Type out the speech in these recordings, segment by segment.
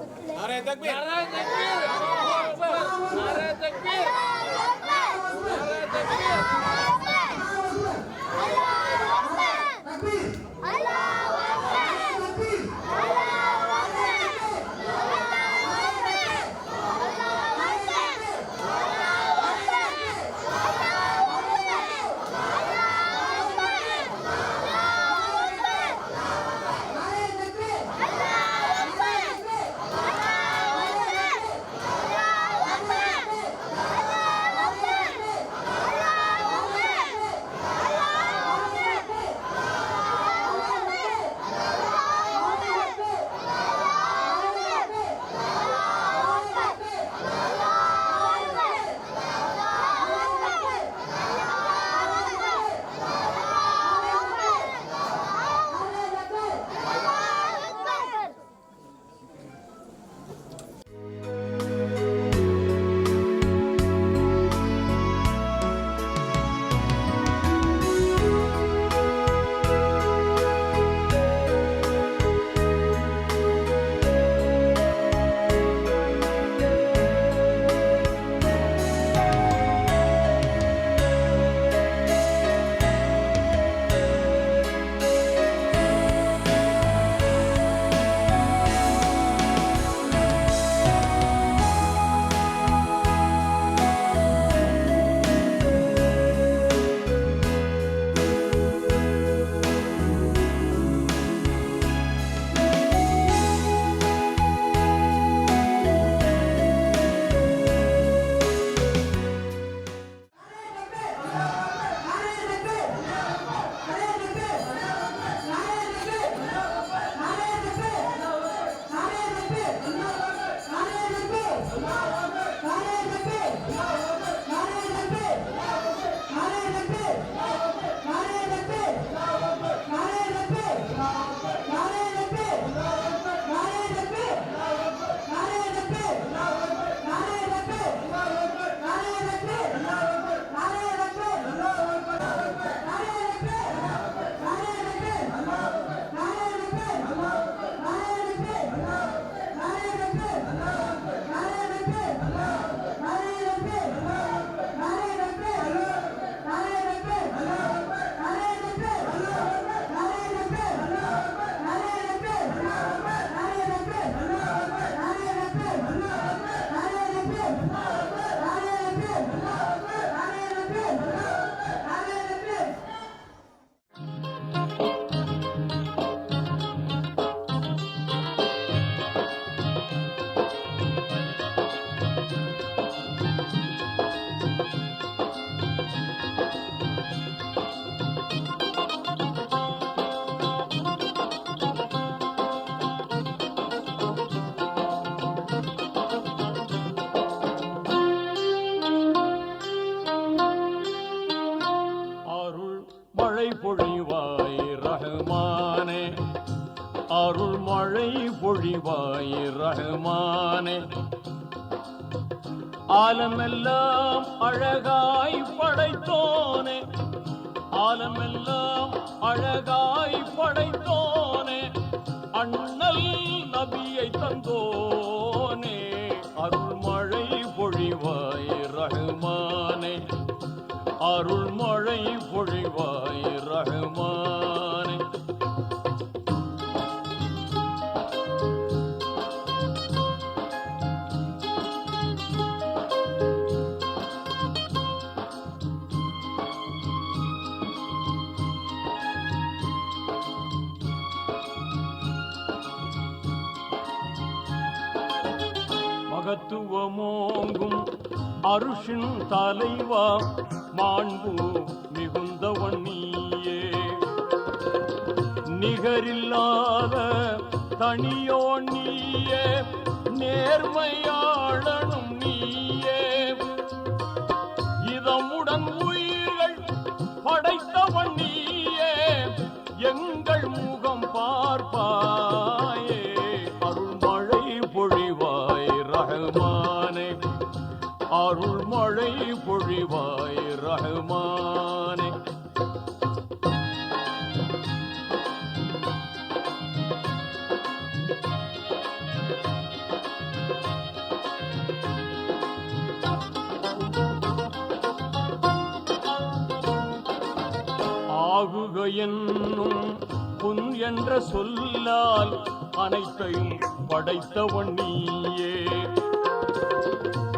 नारे तकबीर, नारे तकबीर, अल्लाहू अकबर, नारे तकबीर, नारे तकबीर, பொழிவாய் ரஹ்மானே, அருள் மழை பொழிவாய் ரஹ்மானே. ஆலமெல்லாம் அழகாய் படைத்தோனே, ஆலமெல்லாம் அழகாய் படைத்தோனே, அண்ணல் நபியை தந்தோனே, அருள் மழை பொழிவாய் ரஹ்மானே, அருள் மழை பொழிவாய் ரஹ்மானே. மகத்துவமோங்கும் அருஷின் தலைவா, மாண்பு மிகுந்தவன் நீயே, நிகரில்லாத தனியோ நீயே, நேர்மையாளனும் நீயே, இதமுடன் உயிர்கள் படைத்தவன் நீயே, எங்கள் முகம் பார்ப்பாயே, அருள்மழை பொழிவாய் ரஹ்மானே, அருள் மழை பொழிவாய் ரஹ்மானே. என்னும் புன் என்ற சொல்லால் அனைத்தையும் படைத்தவன் நீயே.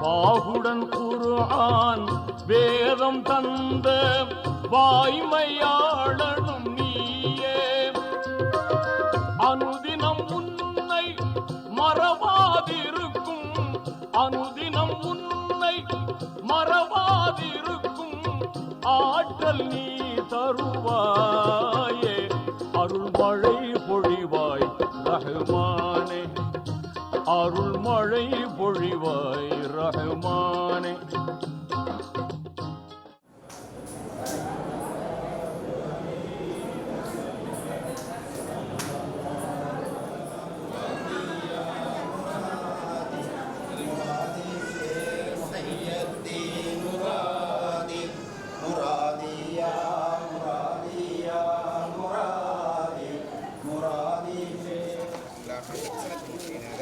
பாகுடன் குர்ஆன் வேதம் தந்த வாய்மையாளனும் நீயே. அனுதினம் உன்னை மறவாதிருக்கும், அனுதினம் உன்னை மறவாதிருக்கும் ஆற்றல் நீ தருவாயே. அருள்மழை பொழிவாய் ரஹ்மானே, அருள்மழை பொழிவாய் ரஹ்மானே.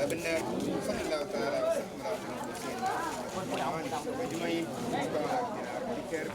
benar sallallahu taala wasallam ajmain dikir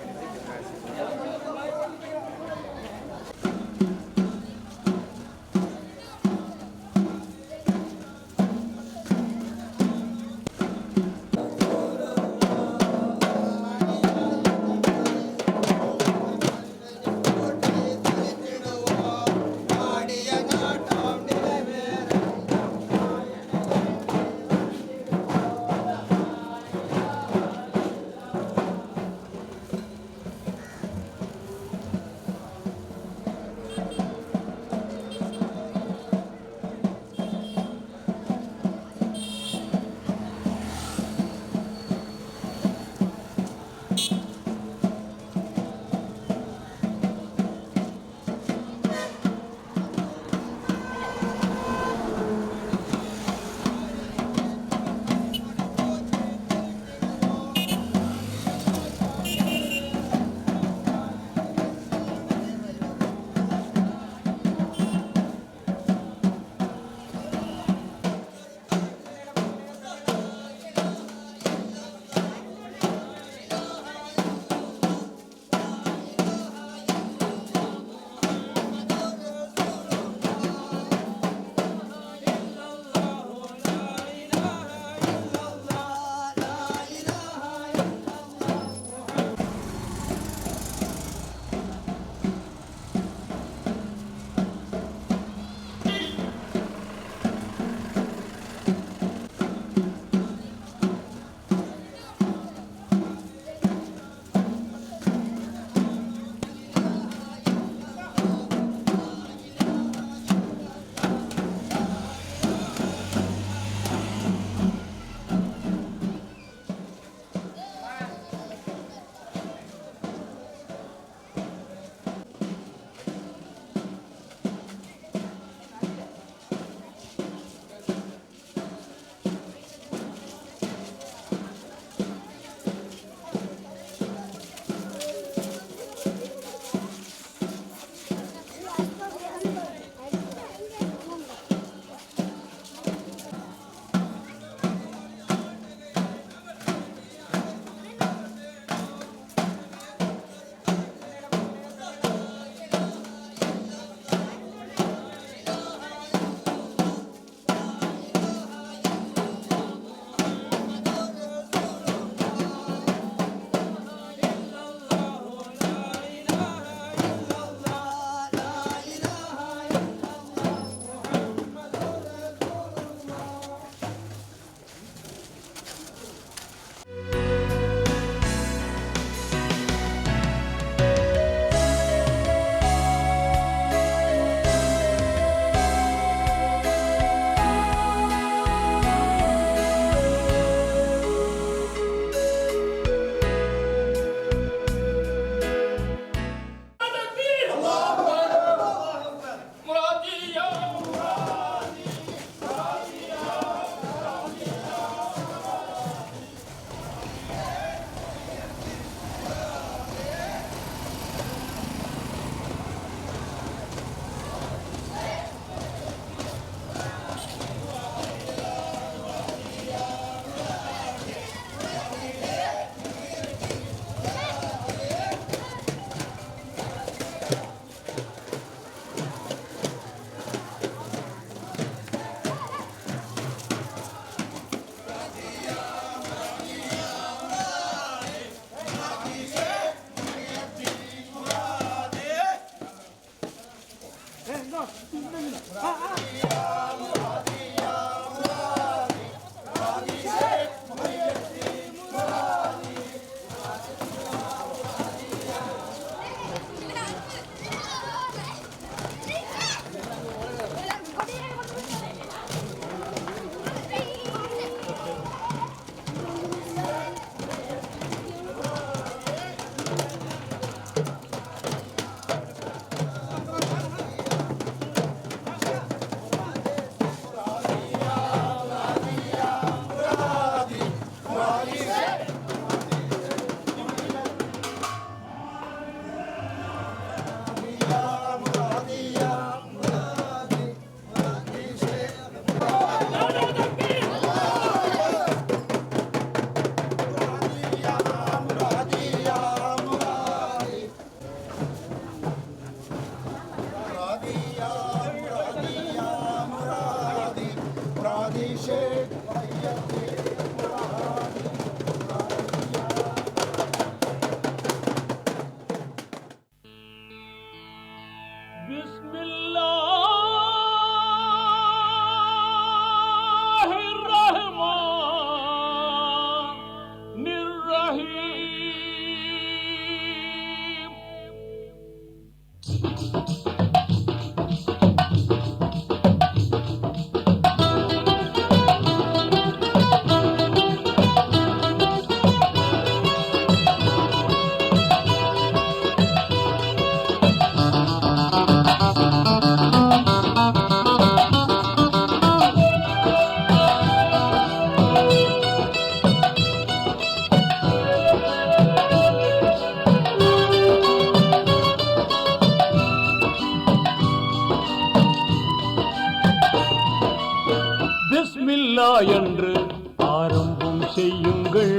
ஆரம்பம் செய்யுங்கள்.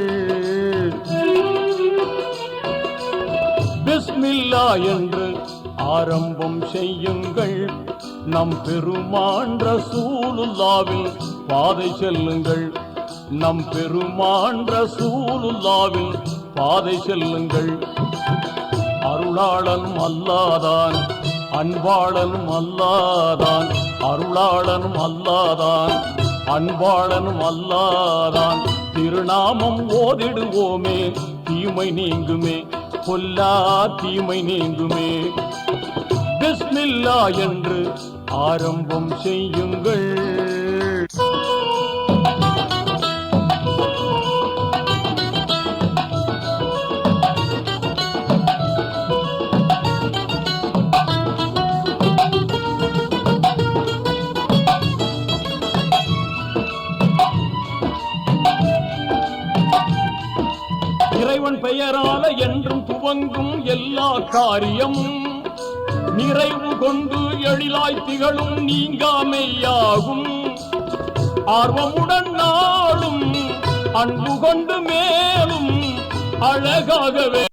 பிஸ்மில்லா என்று ஆரம்பம் செய்யுங்கள். நம் பெருமான் ரசூலுல்லாவின் பாதை செல்லுங்கள். நம் பெருமான் ரசூலுல்லாவின் பாதை செல்லுங்கள். அருளாளன் அல்லாதான், அன்பாளன் அல்லாதான், அருளாளன் அல்லாதான், அன்பாளன் அல்லாதான். திருநாமம் ஓதிடுவோமே, தீமை நீங்குமே, பொல்லா தீமை நீங்குமே. பிஸ்மில்லா என்று ஆரம்பம் செய்யுங்கள். இறைவன் பெயரால என்றும் துவங்கும் எல்லா காரியமும் நிறைவு கொண்டு எழிலாய் திகழும் நீங்காமையாகும். ஆர்வமுடன் நாளும் அன்பு கொண்டு மேலும் அழகாகவே